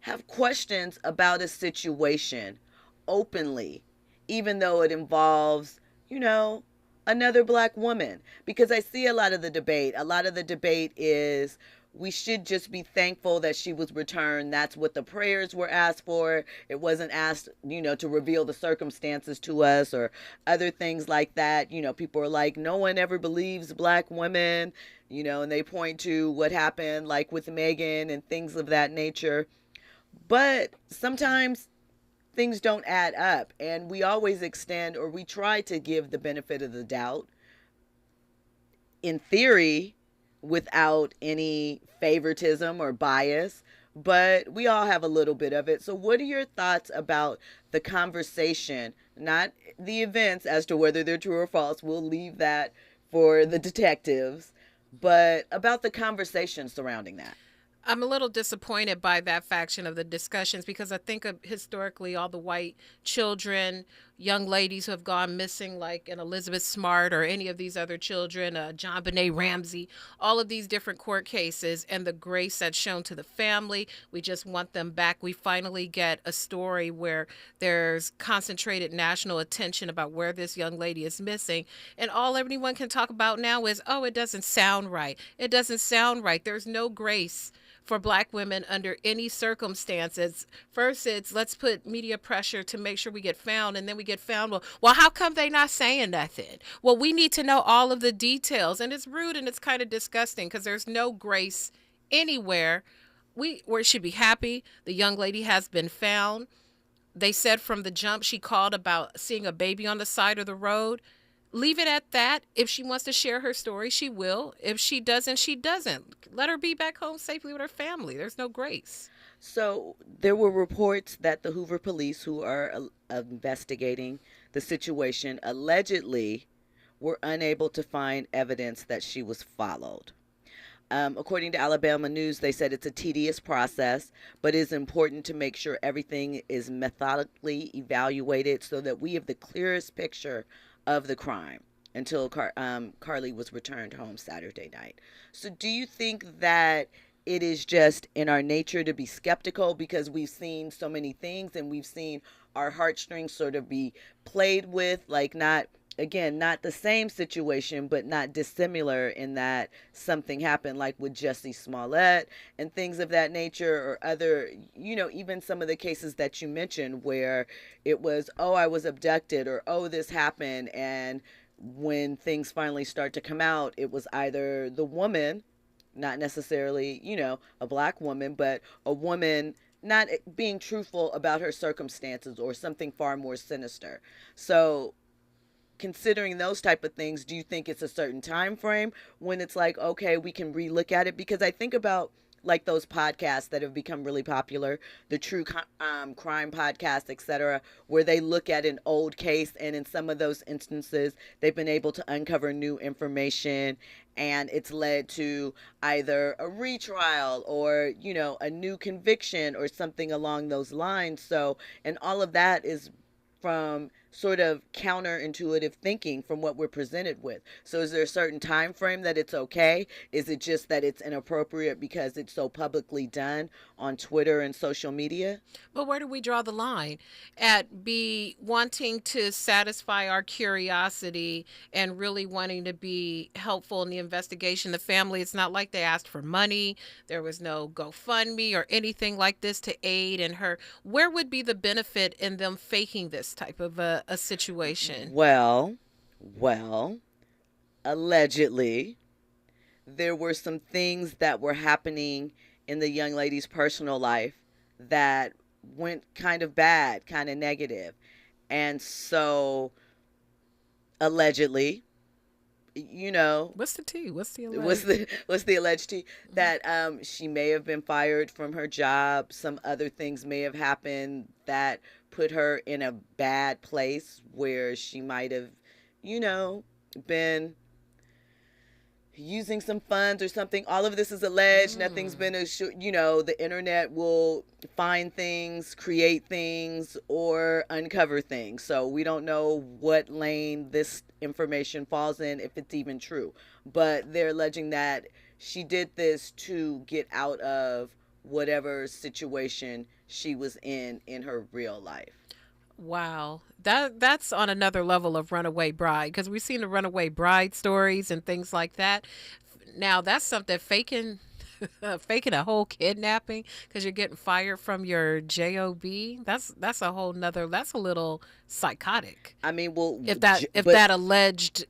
have questions about a situation openly, even though it involves, you know, another black woman? Because I see a lot of the debate. A lot of the debate is we should just be thankful that she was returned. That's what the prayers were asked for. It wasn't asked, you know, to reveal the circumstances to us or other things like that. You know, people are like, no one ever believes black women, you know, and they point to what happened like with Megan and things of that nature. But sometimes things don't add up, and we always extend, or we try to give the benefit of the doubt, in theory, without any favoritism or bias, but we all have a little bit of it. So what are your thoughts about the conversation, not the events as to whether they're true or false? We'll leave that for the detectives, but about the conversation surrounding that. I'm a little disappointed by that faction of the discussions because I think of historically all the white children, young ladies who have gone missing, like an Elizabeth Smart or any of these other children, John Benet Ramsey, all of these different court cases, and the grace that's shown to the family. We just want them back. We finally get a story where there's concentrated national attention about where this young lady is missing. And all everyone can talk about now is, oh, it doesn't sound right. It doesn't sound right. There's no grace for black women under any circumstances. First, it's let's put media pressure to make sure we get found, and then we get found. Well, how come they not saying nothing? Well, we need to know all of the details, and it's rude and it's kind of disgusting because there's no grace anywhere. We should be happy the young lady has been found. They said from the jump she called about seeing a baby on the side of the road. Leave it at that. If she wants to share her story, she will. If she doesn't, she doesn't. Let her be back home safely with her family. There's no grace. So there were reports that the Hoover police, who are investigating the situation, allegedly were unable to find evidence that she was followed. According to Alabama News, they said it's a tedious process, but it's important to make sure everything is methodically evaluated so that we have the clearest picture of the crime until Carlee was returned home Saturday night. So do you think that it is just in our nature to be skeptical because we've seen so many things and we've seen our heartstrings sort of be played with, like not the same situation, but not dissimilar in that something happened like with Jussie Smollett and things of that nature, or other, even some of the cases that you mentioned where it was, oh, I was abducted, or oh, this happened. And when things finally start to come out, it was either the woman, not necessarily, a black woman, but a woman not being truthful about her circumstances or something far more sinister. So considering those type of things, do you think it's a certain time frame when it's like, okay, we can relook at it? Because I think about like those podcasts that have become really popular, the true crime podcasts, etc., where they look at an old case, and in some of those instances, they've been able to uncover new information, and it's led to either a retrial or, a new conviction or something along those lines. So, and all of that is from sort of counterintuitive thinking from what we're presented with. So is there a certain time frame that it's okay? Is it just that it's inappropriate because it's so publicly done on Twitter and social media? But where do we draw the line at be wanting to satisfy our curiosity and really wanting to be helpful in the investigation? The family, it's not like they asked for money. There was no GoFundMe or anything like this to aid in her. Where would be the benefit in them faking this type of a situation? Well, allegedly, there were some things that were happening in the young lady's personal life that went kind of bad, kind of negative. And so, allegedly, what's the tea? What's the alleged? What's the alleged tea? That she may have been fired from her job. Some other things may have happened that put her in a bad place where she might have, been using some funds or something. All of this is alleged. Nothing's been the internet will find things, create things, or uncover things. So we don't know what lane this information falls in, if it's even true. But they're alleging that she did this to get out of whatever situation she was in her real life. Wow. That's on another level of runaway bride, because we've seen the runaway bride stories and things like that. Now that's something faking a whole kidnapping because you're getting fired from your job. That's a whole nother, that's a little psychotic. I mean, well, if that alleged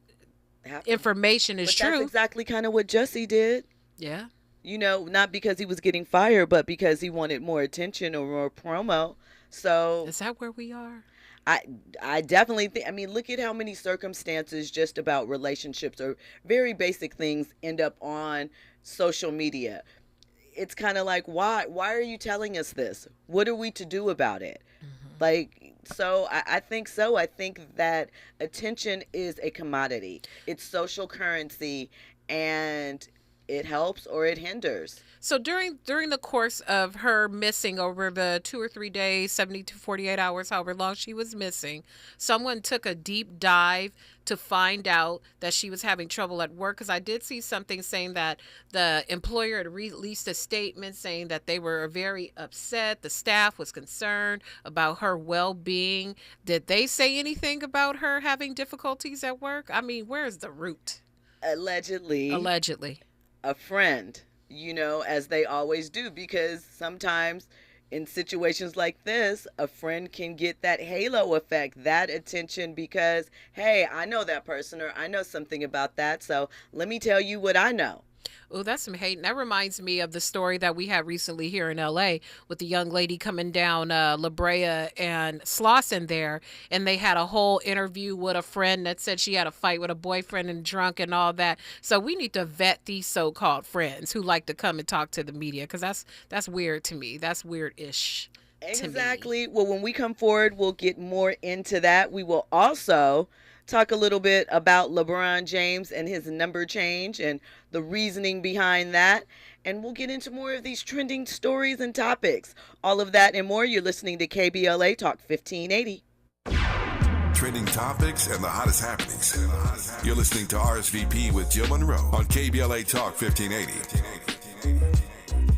information is true. That's exactly kind of what Jussie did. Yeah. Not because he was getting fired, but because he wanted more attention or more promo. So is that where we are? I definitely think, look at how many circumstances just about relationships or very basic things end up on social media. It's kind of like, why are you telling us this? What are we to do about it? Mm-hmm. I think so. I think that attention is a commodity. It's social currency, and it helps or it hinders. So during the course of her missing over the 2 or 3 days, 70 to 48 hours, however long she was missing, someone took a deep dive to find out that she was having trouble at work. Because I did see something saying that the employer had released a statement saying that they were very upset. The staff was concerned about her well-being. Did they say anything about her having difficulties at work? Where's the root? Allegedly. A friend, as they always do, because sometimes in situations like this, a friend can get that halo effect, that attention, because, hey, I know that person, or I know something about that, so let me tell you what I know. Oh, that's some hate. And that reminds me of the story that we had recently here in LA with the young lady coming down La Brea and Slauson there. And they had a whole interview with a friend that said she had a fight with a boyfriend and drunk and all that. So we need to vet these so-called friends who like to come and talk to the media, because that's weird to me. That's weird-ish. Exactly. Well, when we come forward, we'll get more into that. We will also talk a little bit about LeBron James and his number change and the reasoning behind that. And we'll get into more of these trending stories and topics. All of that and more. You're listening to KBLA Talk 1580. Trending topics and the hottest happenings. You're listening to RSVP with Jill Munroe on KBLA Talk 1580.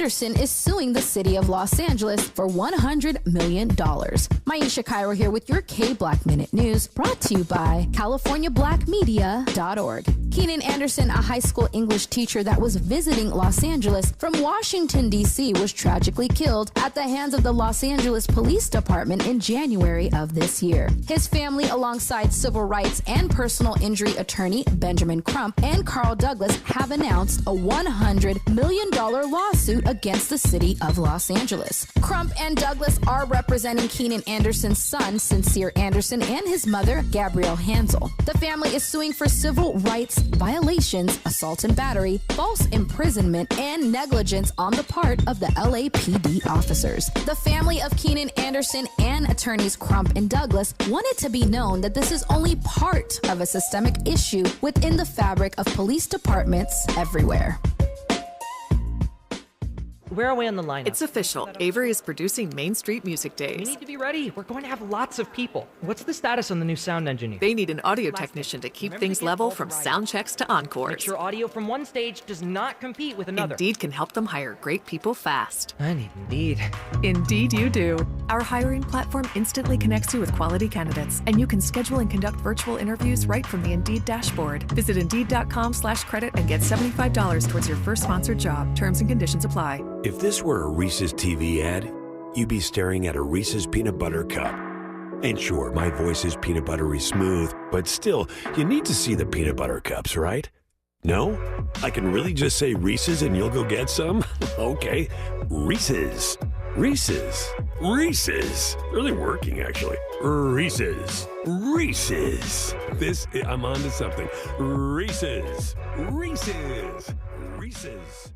Anderson is suing the city of Los Angeles for $100 million. Maisha Cairo here with your K-Black Minute News, brought to you by CaliforniaBlackMedia.org. Keenan Anderson, a high school English teacher that was visiting Los Angeles from Washington, D.C., was tragically killed at the hands of the Los Angeles Police Department in January of this year. His family, alongside civil rights and personal injury attorney Benjamin Crump and Carl Douglas, have announced a $100 million lawsuit against the city of Los Angeles. Crump and Douglas are representing Keenan Anderson's son, Sincere Anderson, and his mother, Gabrielle Hansel. The family is suing for civil rights violations, assault and battery, false imprisonment, and negligence on the part of the LAPD officers. The family of Keenan Anderson and attorneys Crump and Douglas want it to be known that this is only part of a systemic issue within the fabric of police departments everywhere. Where are we on the lineup? It's official. Avery is producing Main Street Music Days. We need to be ready. We're going to have lots of people. What's the status on the new sound engineer? They need an audio technician to keep things level from sound checks to encores. Make sure audio from one stage does not compete with another. Indeed can help them hire great people fast. I need Indeed. Indeed you do. Our hiring platform instantly connects you with quality candidates, and you can schedule and conduct virtual interviews right from the Indeed dashboard. Visit Indeed.com/credit and get $75 towards your first sponsored job. Terms and conditions apply. If this were a Reese's TV ad, you'd be staring at a Reese's peanut butter cup. And sure, my voice is peanut buttery smooth, but still, you need to see the peanut butter cups, right? No? I can really just say Reese's and you'll go get some? Okay, Reese's. Reese's. Reese's. Really working, actually. Reese's. Reese's. I'm on to something. Reese's. Reese's. Reese's.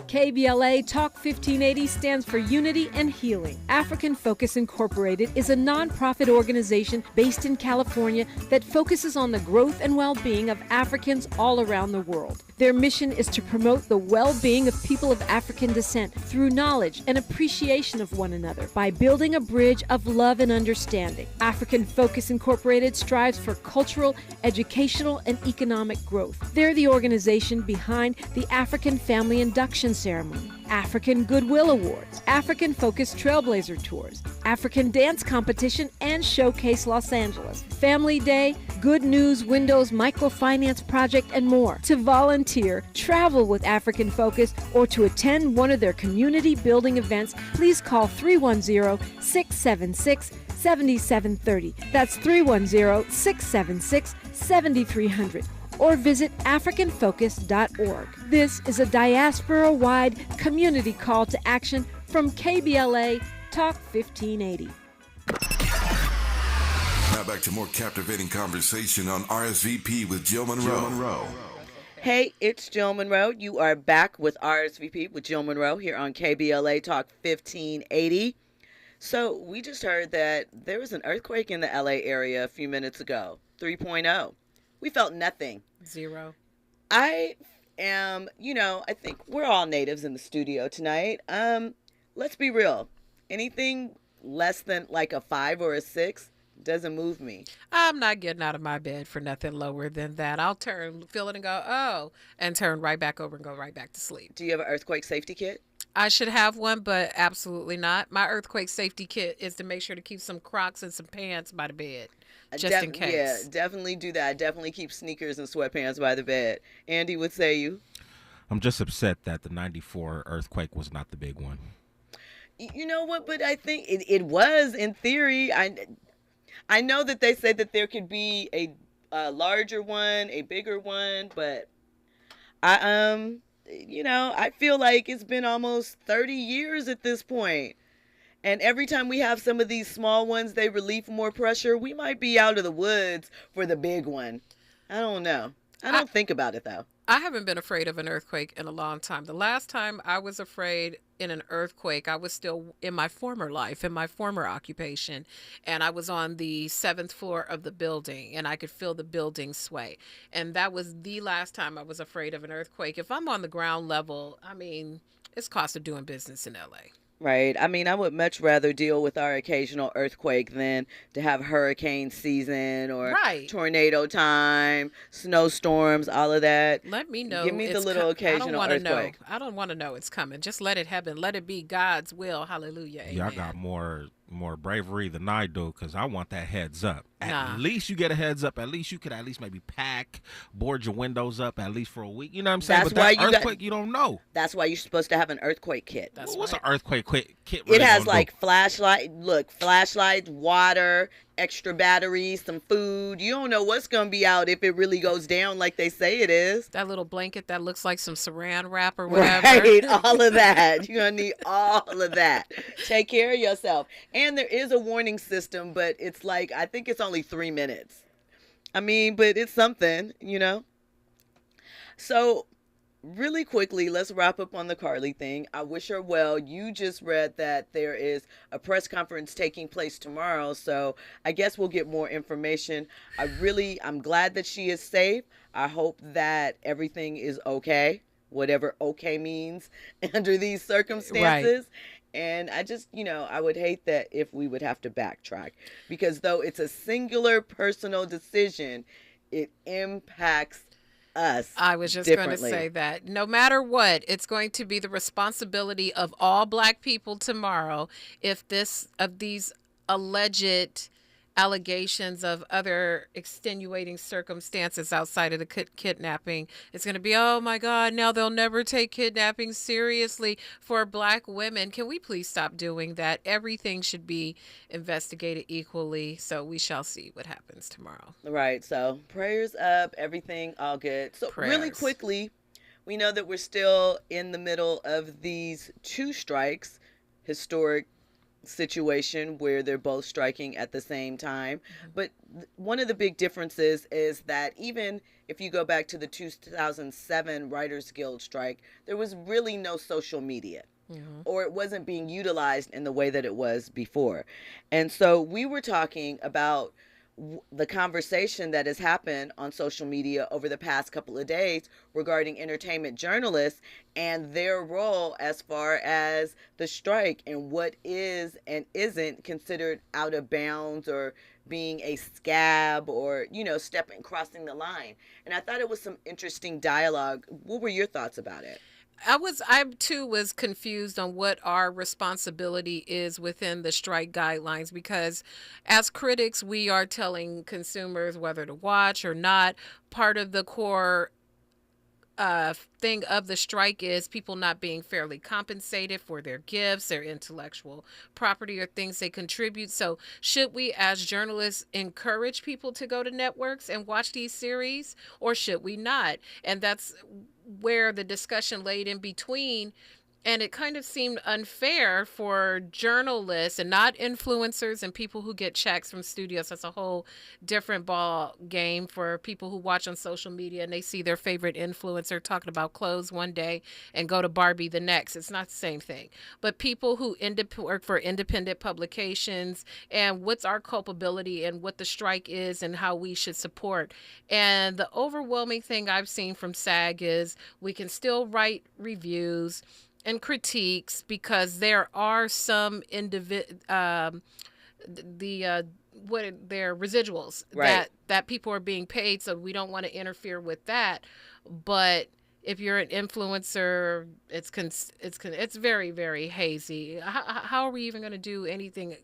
KBLA Talk 1580 stands for Unity and Healing. African Focus Incorporated is a nonprofit organization based in California that focuses on the growth and well-being of Africans all around the world. Their mission is to promote the well-being of people of African descent through knowledge and appreciation of one another by building a bridge of love and understanding. African Focus Incorporated strives for cultural, educational, and economic growth. They're the organization behind the African Family Induction Ceremony, African Goodwill Awards, African Focus Trailblazer Tours, African Dance Competition, and Showcase Los Angeles, Family Day, Good News Windows Microfinance Project, and more. To volunteer, travel with African Focus, or to attend one of their community building events, please call 310-676-7730. That's 310-676-7300. Or visit AfricanFocus.org. This is a diaspora-wide community call to action from KBLA Talk 1580. Now back to more captivating conversation on RSVP with Jill Munroe. Hey, it's Jill Munroe. You are back with RSVP with Jill Munroe here on KBLA Talk 1580. So we just heard that there was an earthquake in the LA area a few minutes ago, 3.0. We felt nothing. Zero. I am, I think we're all natives in the studio tonight. Let's be real. Anything less than like a 5 or a 6 doesn't move me. I'm not getting out of my bed for nothing lower than that. I'll feel it and go, oh, and turn right back over and go right back to sleep. Do you have an earthquake safety kit? I should have one, but absolutely not. My earthquake safety kit is to make sure to keep some Crocs and some pants by the bed, just in case. Yeah, definitely do that. Definitely keep sneakers and sweatpants by the bed. Andy, what say you? I'm just upset that the 94 earthquake was not the big one. You know what? But I think it was, in theory. I know that they said that there could be a larger one, a bigger one, but I feel like it's been almost 30 years at this point. And every time we have some of these small ones, they relieve more pressure. We might be out of the woods for the big one. I don't know. I don't think about it, though. I haven't been afraid of an earthquake in a long time. The last time I was afraid in an earthquake, I was still in my former life, in my former occupation, and I was on the 7th floor of the building, and I could feel the building sway. And that was the last time I was afraid of an earthquake. If I'm on the ground level, I mean, it's cost of doing business in LA. Right. I mean, I would much rather deal with our occasional earthquake than to have hurricane season or tornado time, snowstorms, all of that. Let me know. Give me the little occasional earthquake. I don't want to know it's coming. Just let it happen. Let it be God's will. Hallelujah. Amen. Y'all got more bravery than I do, because I want that heads up. At least you get a heads up. At least you could maybe pack, board your windows up at least for a week. You know what I'm saying? That's but why that earthquake, you don't know. That's why you're supposed to have an earthquake kit. What's an earthquake kit? Really it has like flashlights, water, extra batteries, some food. You don't know what's going to be out if it really goes down like they say it is. That little blanket that looks like some saran wrap or whatever. Right, all of that. You're going to need all of that. Take care of yourself. And there is a warning system, but it's like, I think it's only 3 minutes. I mean, but it's something, you know? So, really quickly, let's wrap up on the Carlee thing. I wish her well. You just read that there is a press conference taking place tomorrow, so I guess we'll get more information. I'm glad that she is safe. I hope that everything is okay, whatever okay means under these circumstances. Right. And I just, I would hate that if we would have to backtrack, because though it's a singular personal decision, it impacts us. I was just going to say that no matter what, it's going to be the responsibility of all Black people tomorrow if these alleged allegations of other extenuating circumstances outside of the kidnapping. It's going to be, oh my God, now they'll never take kidnapping seriously for Black women. Can we please stop doing that? Everything should be investigated equally. So we shall see what happens tomorrow. Right. So prayers up, everything all good. So really quickly, we know that we're still in the middle of these 2 strikes, historic situation where they're both striking at the same time. But one of the big differences is that even if you go back to the 2007 Writers Guild strike, there was really no social media. Or it wasn't being utilized in the way that it was before. And so we were talking about the conversation that has happened on social media over the past couple of days regarding entertainment journalists and their role as far as the strike and what is and isn't considered out of bounds or being a scab or, crossing the line. And I thought it was some interesting dialogue. What were your thoughts about it? I too was confused on what our responsibility is within the strike guidelines, because as critics, we are telling consumers whether to watch or not. Part of the core thing of the strike is people not being fairly compensated for their gifts, their intellectual property, or things they contribute. So should we as journalists encourage people to go to networks and watch these series, or should we not? And that's where the discussion laid in between. And it kind of seemed unfair for journalists and not influencers and people who get checks from studios. That's a whole different ball game for people who watch on social media and they see their favorite influencer talking about clothes one day and go to Barbie the next. It's not the same thing. But people who work for independent publications, and what's our culpability and what the strike is and how we should support. And the overwhelming thing I've seen from SAG is we can still write reviews and critiques, because there are some their residuals that people are being paid, so we don't want to interfere with that. But if you're an influencer, it's very, very hazy. How are we even going to do anything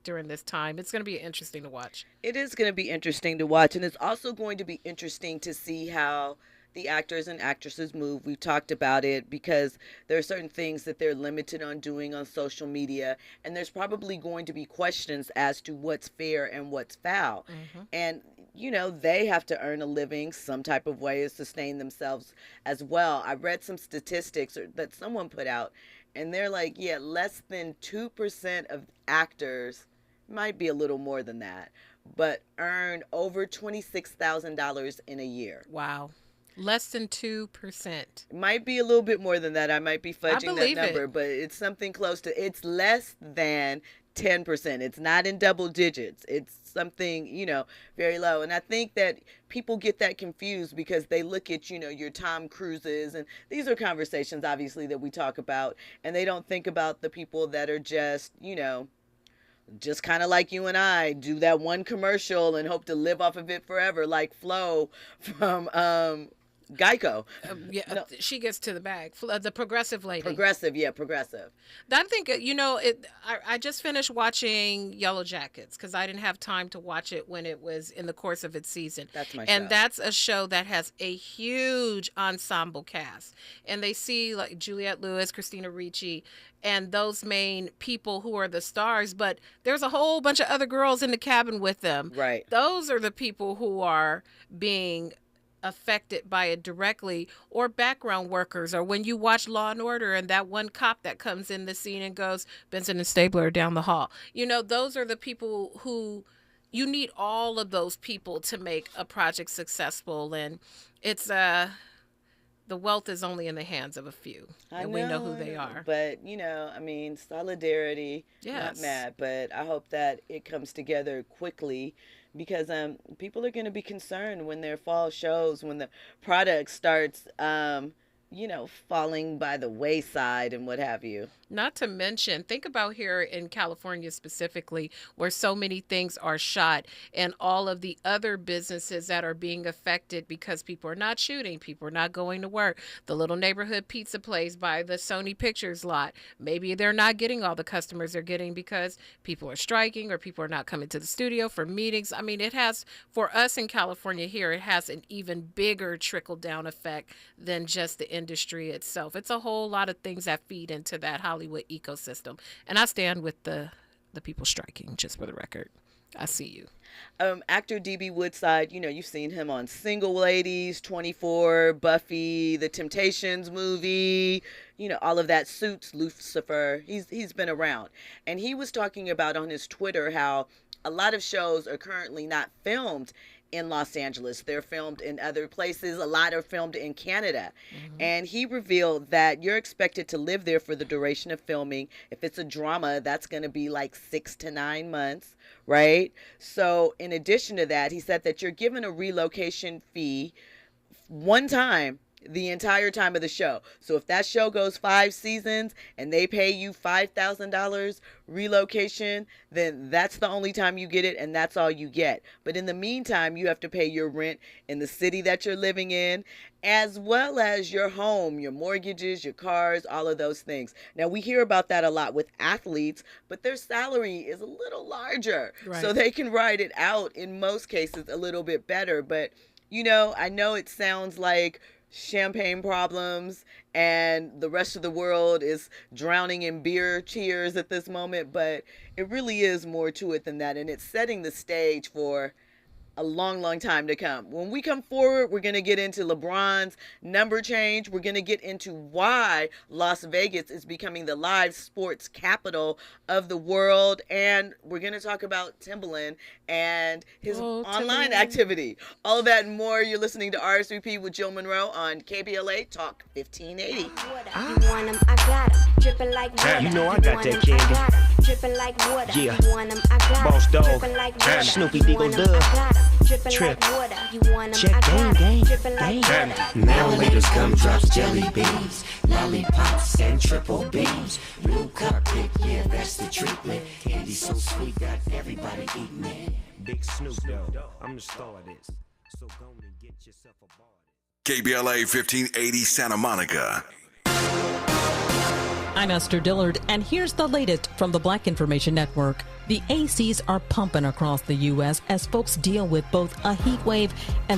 during this time? It's going to be interesting to watch. It is going to be interesting to watch, and it's also going to be interesting to see how the actors and actresses move. We've talked about it, because there are certain things that they're limited on doing on social media, and there's probably going to be questions as to what's fair and what's foul. And they have to earn a living some type of way to sustain themselves as well. I read some statistics that someone put out, and they're like, less than 2% of actors, might be a little more than that, but earn over $26,000 in a year. Wow. Less than 2%. It might be a little bit more than that. I might be fudging that number, but it's something close to. It's less than 10%. It's not in double digits. It's something, very low. And I think that people get that confused because they look at, your Tom Cruises, and these are conversations, obviously, that we talk about, and they don't think about the people that are just, just kind of like you and I, do that one commercial and hope to live off of it forever, like Flo from Geico. She gets to the bag. The progressive lady. Progressive. I think, I just finished watching Yellow Jackets because I didn't have time to watch it when it was in the course of its season. That's my And show. that's a show that has a huge ensemble cast. And they see like Juliette Lewis, Christina Ricci, and those main people who are the stars, but there's a whole bunch of other girls in the cabin with them. Right. Those are the people who are being affected by it directly, or background workers, or when you watch Law and Order and that one cop that comes in the scene and goes, Benson and Stabler are down the hall. Those are the people who you need, all of those people to make a project successful. And it's the wealth is only in the hands of a few, and we know who they are. But, solidarity, Yes. not mad, but I hope that it comes together quickly, because people are going to be concerned when their fall shows, when the product starts, falling by the wayside and what have you. Not to mention, think about here in California specifically, where so many things are shot, and all of the other businesses that are being affected because people are not shooting, people are not going to work. The little neighborhood pizza place by the Sony Pictures lot, maybe they're not getting all the customers they're getting because people are striking or people are not coming to the studio for meetings. I mean, it has, for us in California here, it has an even bigger trickle-down effect than just the industry itself. It's a whole lot of things that feed into that Hollywood ecosystem. And I stand with the people striking, just for the record. I see you. Actor D.B. Woodside, you've seen him on Single Ladies, 24, Buffy, the Temptations movie, all of that, Suits, Lucifer. He's been around. And he was talking about on his Twitter how a lot of shows are currently not filmed in Los Angeles. They're filmed in other places. A lot are filmed in Canada. Mm-hmm. And he revealed that you're expected to live there for the duration of filming. If it's a drama, that's going to be like 6 to 9 months, right? So in addition to that, he said that you're given a relocation fee one time the entire time of the show. So if that show goes 5 seasons and they pay you $5,000 relocation, then that's the only time you get it, and that's all you get. But in the meantime, you have to pay your rent in the city that you're living in, as well as your home, your mortgages, your cars, all of those things. Now, we hear about that a lot with athletes, but their salary is a little larger. Right. So they can ride it out in most cases a little bit better. But, I know it sounds like champagne problems and the rest of the world is drowning in beer cheers at this moment, but it really is more to it than that, and it's setting the stage for a long, long time to come. When we come forward, we're going to get into LeBron's number change. We're going to get into why Las Vegas is becoming the live sports capital of the world. And we're going to talk about Timbaland and his online activity. All of that and more. You're listening to RSVP with Jill Munroe on KBLA Talk 1580. You want 'em, I got 'em. Dripping like water. You know I got that candy. Dripping like water. Yeah. You want 'em, I got 'em. Boss dog. Dripping like water. Snoopy Deagle Dub. Dripping Trip. like water. You want 'em, Check I gang, got 'em. gang, Dripping like gang. water. Milliliters, gumdrops, jelly beans, lollipops, and triple beans. Blue carpet, yeah, that's the treatment. Candy so sweet, got everybody eating it. Big Snoop Dogg, I'm the star of this. So go and get yourself a bar. KBLA 1580 Santa Monica. I'm Esther Dillard, and here's the latest from the Black Information Network. The ACs are pumping across the U.S. as folks deal with both a heat wave and the